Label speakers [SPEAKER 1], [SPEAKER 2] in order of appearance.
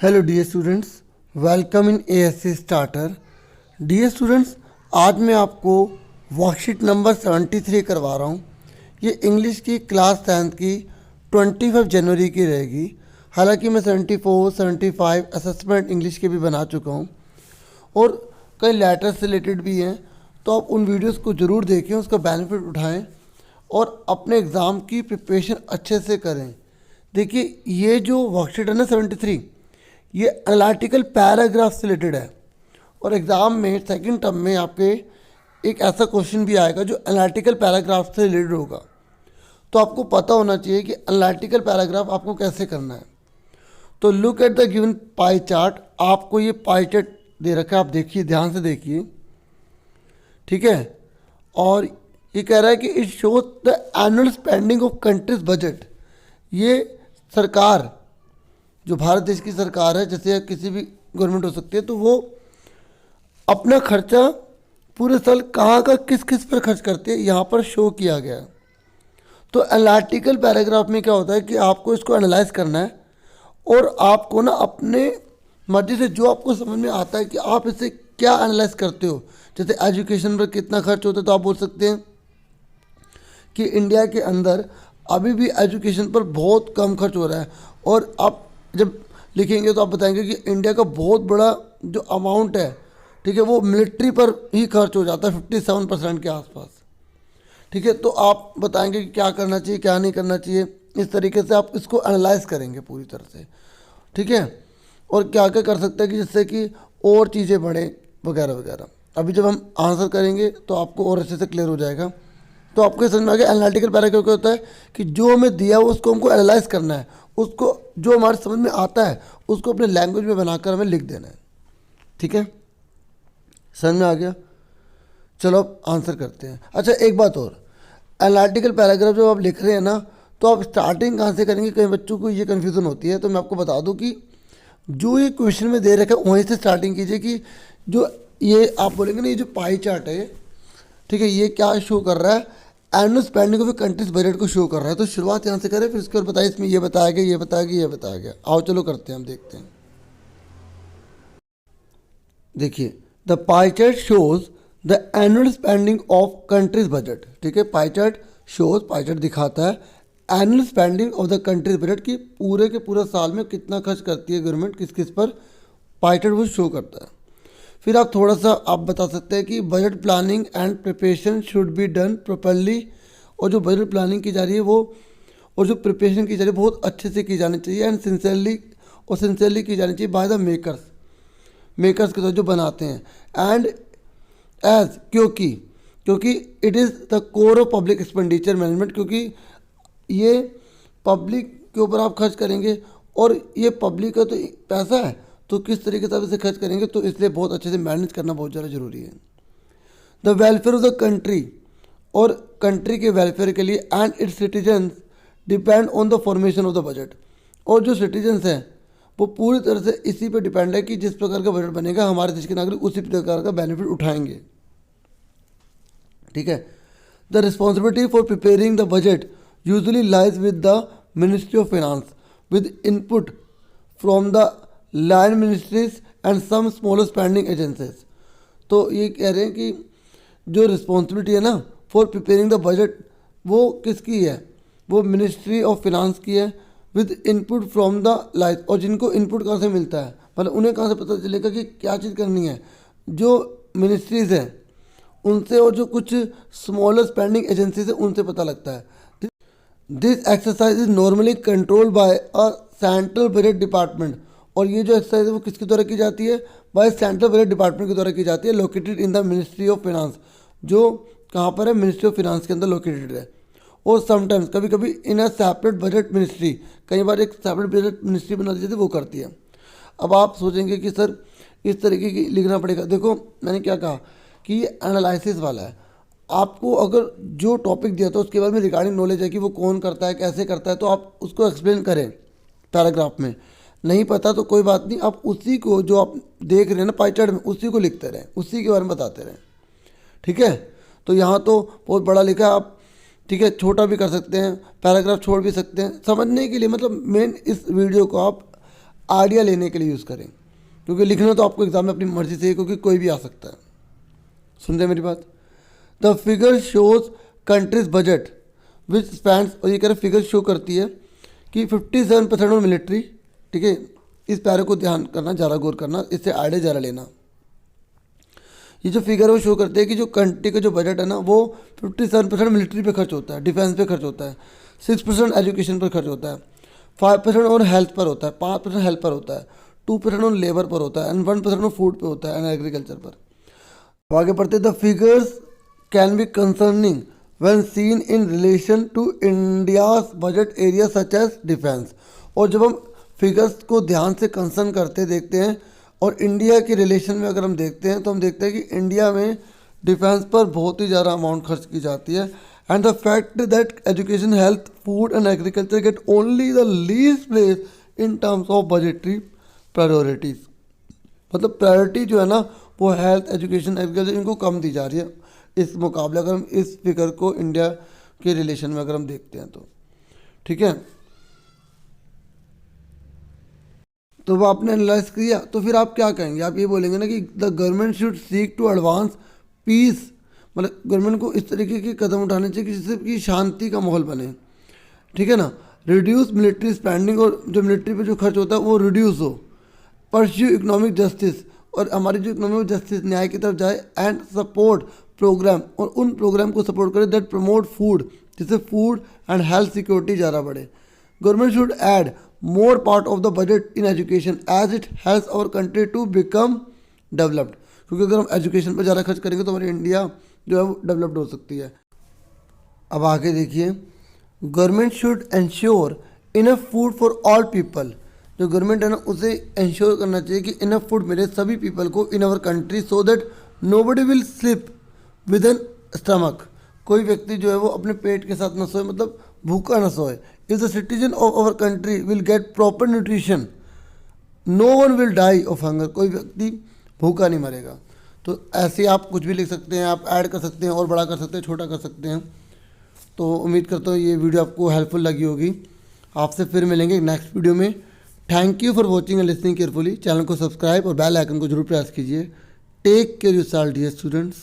[SPEAKER 1] Hello dear students, welcome in ASC starter. Dear students, आज मैं आपको वर्कशीट नंबर 73 करवा रहा हूँ। ये इंग्लिश की क्लास 10th की 25 जनवरी की रहेगी। हालांकि मैं 74, 75 असेसमेंट इंग्लिश के भी बना चुका हूँ और कई लेटर्स से रिलेटेड भी हैं, तो आप उन वीडियोस को ज़रूर देखें, उसका बेनिफिट उठाएं और अपने एग्ज़ाम की प्रिपरेशन अच्छे से करें। देखिए, ये जो वर्कशीट है ना 73, ये एनालिटिकल पैराग्राफ से रिलेटेड है और एग्ज़ाम में सेकंड टर्म में आपके एक ऐसा क्वेश्चन भी आएगा जो एनालिटिकल पैराग्राफ से रिलेटेड होगा। तो आपको पता होना चाहिए कि एनालिटिकल पैराग्राफ आपको कैसे करना है। तो look at the given pie chart. आपको ये पाई चार्ट दे रखा है, आप देखिए, ध्यान से देखिए, ठीक है। और ये कह रहा है कि it shows the annual spending of countries budget. ये सरकार, जो भारत देश की सरकार है, जैसे किसी भी गवर्नमेंट हो सकती है, तो वो अपना खर्चा पूरे साल कहाँ का किस किस पर खर्च करते हैं, यहाँ पर शो किया गया है। तो एनालिटिकल पैराग्राफ में क्या होता है कि आपको इसको एनालाइज करना है और आपको ना अपने मर्जी से जो आपको समझ में आता है कि आप इसे क्या एनालाइज करते हो। जैसे एजुकेशन पर कितना खर्च होता है, तो आप बोल सकते हैं कि इंडिया के अंदर अभी भी एजुकेशन पर बहुत कम खर्च हो रहा है। और आप जब लिखेंगे तो आप बताएंगे कि इंडिया का बहुत बड़ा जो अमाउंट है, ठीक है, वो मिलिट्री पर ही खर्च हो जाता है 57% के आसपास, ठीक है। तो आप बताएंगे कि क्या करना चाहिए, क्या नहीं करना चाहिए। इस तरीके से आप इसको एनालाइज करेंगे पूरी तरह से, ठीक है। और क्या क्या कर सकते हैं कि जिससे कि और चीज़ें बढ़ें वगैरह वगैरह। अभी जब हम आंसर करेंगे तो आपको और अच्छे से क्लियर हो जाएगा। तो आपको ये समझ में आ गया एनालिटिकल पैराग्राफ क्या होता है कि जो हमें दिया हो उसको हमको एनालाइज करना है, उसको जो हमारे समझ में आता है उसको अपने लैंग्वेज में बनाकर हमें लिख देना है, ठीक है। समझ में आ गया? चलो अब आंसर करते हैं। अच्छा, एक बात और, एनालिटिकल पैराग्राफ जब आप लिख रहे हैं ना, तो आप स्टार्टिंग कहाँ से करेंगे? कई बच्चों को ये कन्फ्यूज़न होती है, तो मैं आपको बता दूं कि जो ये क्वेश्चन में दे रखा है वहीं से स्टार्टिंग कीजिए। कि जो ये आप बोलेंगे ना, ये जो पाई चार्ट है, ठीक है, ये क्या शो कर रहा है? Annual spending of countries budget को शो कर रहा है। तो शुरुआत यहाँ से करें, फिर उसके बाद बताइए इसमें ये बताया गया, ये बताया गया, ये बताया गया। आओ चलो करते हैं, हम देखते हैं। देखिए, the pie chart shows the annual spending of countries budget, ठीक है। Pie chart shows, pie chart दिखाता है annual spending of the countries budget की पूरे के पूरे साल में कितना खर्च करती है गवर्नमेंट किस किस पर। पाई चार्ट वो शो करता है। फिर आप थोड़ा सा आप बता सकते हैं कि budget planning and preparation should be done properly. और जो बजट प्लानिंग की जा रही है वो, और जो प्रिपरेशन की जा रही है बहुत अच्छे से की जानी चाहिए एंड सिंसियरली की जानी चाहिए बाय द मेकर्स के साथ जो बनाते हैं। एंड एज क्योंकि it is the core of public expenditure management, क्योंकि ये पब्लिक के ऊपर आप खर्च करेंगे और ये पब्लिक का तो पैसा है, तो किस तरीके से आप इसे खर्च करेंगे, तो इसलिए बहुत अच्छे से मैनेज करना बहुत ज़्यादा ज़रूरी है। The welfare of the country, और कंट्री के वेलफेयर के लिए and it's citizens depend on the formation of the budget. और जो सिटीजन्स हैं वो पूरी तरह से इसी पे डिपेंड है कि जिस प्रकार का बजट बनेगा हमारे देश के नागरिक उसी प्रकार का बेनिफिट उठाएंगे, ठीक है। The responsibility for preparing the budget usually lies with the ministry of finance with input from the line ministries and some smaller spending agencies. तो ये कह रहे हैं कि जो रिस्पॉन्सिबिलिटी है ना फॉर प्रिपेयरिंग द बजट, वो किसकी है? वो मिनिस्ट्री ऑफ फाइनेंस की है with input from the line. और जिनको इनपुट कहाँ से मिलता है, मतलब उन्हें कहाँ से पता चलेगा कि क्या चीज़ करनी है? जो मिनिस्ट्रीज़ हैं उनसे, और जो कुछ स्मॉलर स्पेंडिंग एजेंसीज है उनसे पता लगता है। This exercise is normally controlled by a central budget department. और ये जो एक्सरसाइज है वो किसके द्वारा की जाती है? बाय सेंट्रल बजट डिपार्टमेंट के द्वारा की जाती है, located in the ministry of finance, जो कहाँ पर है? मिनिस्ट्री ऑफ फाइनेंस के अंदर लोकेटेड है। और समटाइम्स कभी कभी इन अ सेपरेट बजट मिनिस्ट्री, कई बार एक सेपरेट बजट मिनिस्ट्री बना दी जाती है, वो करती है। अब आप सोचेंगे कि सर इस तरीके की लिखना पड़ेगा। देखो, मैंने क्या कहा कि ये एनालिसिस वाला है। आपको अगर जो टॉपिक दिया था उसके बारे में रिगार्डिंग नॉलेज है कि वो कौन करता है, कैसे करता है, तो आप उसको एक्सप्लेन करें पैराग्राफ में। नहीं पता तो कोई बात नहीं, आप उसी को जो आप देख रहे हैं ना पाई चार्ट में, उसी को लिखते रहें, उसी के बारे में बताते रहें, ठीक है। तो यहाँ तो बहुत बड़ा लिखा है, आप ठीक है छोटा भी कर सकते हैं, पैराग्राफ छोड़ भी सकते हैं समझने के लिए। मतलब मेन इस वीडियो को आप आइडिया लेने के लिए यूज़ करें, क्योंकि लिखना तो आपको एग्जाम में अपनी मर्जी से है, क्योंकि कोई भी आ सकता है। सुन रहे मेरी बात। The figure shows countries budget विच स्पैंस, और ये कह रहे फिगर शो करती है कि 57% ऑन मिलिट्री। ठीक है, इस पैरे को ध्यान करना, ज़्यादा गौर करना, इससे आइडिया ज़्यादा लेना। ये जो फिगर है वो शो करते हैं कि जो कंट्री का जो बजट है ना वो 57% मिलिट्री पे खर्च होता है, डिफेंस पे खर्च होता है, 6% एजुकेशन पर खर्च होता है, 5% ऑन हेल्थ पर होता है, 5% हेल्थ पर होता है, 2% ऑन लेबर पर होता है एंड 1% ऑन फूड पे होता है एंड एग्रीकल्चर पर। अब आगे पढ़ते, the figures can be concerning when seen in relation to India's budget area such as defence. और जब हम फिगर्स को ध्यान से कंसर्न करते देखते हैं और इंडिया के रिलेशन में अगर हम देखते हैं तो हम देखते हैं कि इंडिया में डिफेंस पर बहुत ही ज़्यादा अमाउंट खर्च की जाती है। And the fact that education, health, food and agriculture get only the least place in terms of budgetary priorities. मतलब प्रायोरिटी जो है ना वो हेल्थ, एजुकेशन, एग्रीकल्चर इनको कम दी जा रही है इस मुकाबले, अगर हम इस फिगर को इंडिया के रिलेशन में अगर हम देखते हैं तो। ठीक है, तो वो आपने एनालाइज किया तो फिर आप क्या कहेंगे, आप ये बोलेंगे ना कि the government should seek to advance peace, मतलब गवर्नमेंट को इस तरीके के कदम उठाने चाहिए जिससे कि शांति का माहौल बने। ठीक है ना, रिड्यूस मिलिट्री स्पेंडिंग, और जो मिलिट्री पे जो खर्च होता है वो रिड्यूस हो। परस्यू इकोनॉमिक जस्टिस, और हमारी जो इकोनॉमिक जस्टिस न्याय की तरफ जाए। एंड सपोर्ट प्रोग्राम, और उन प्रोग्राम को सपोर्ट करे दैट प्रमोट फूड, जिससे फूड एंड हेल्थ सिक्योरिटी ज़्यादा बढ़े। Government should add more part of the budget in education as it helps our country to become developed, क्योंकि अगर हम एजुकेशन पर ज़्यादा खर्च करेंगे तो हमारी इंडिया जो है वो डेवलप्ड हो सकती है। अब आगे देखिए, government should ensure enough food for all people. जो गवर्नमेंट है ना उसे इंश्योर करना चाहिए कि इनफ फूड मिले सभी पीपल को in our country, so that nobody will sleep with an stomach. कोई व्यक्ति जो है वो अपने पेट के साथ न सोए, मतलब भूखा न सोए। If the citizen of our country will get proper nutrition, no one will die of hunger. कोई व्यक्ति भूखा नहीं मरेगा। तो ऐसे आप कुछ भी लिख सकते हैं, आप ऐड कर सकते हैं और बड़ा कर सकते हैं, छोटा कर सकते हैं। तो उम्मीद करता हूँ ये वीडियो आपको हेल्पफुल लगी होगी। आपसे फिर मिलेंगे नेक्स्ट वीडियो में। Thank you for watching and listening carefully. Channel को सब्सक्राइब और बेल आइकन को जरूर प्रेस कीजिए। Take care yourself dear students.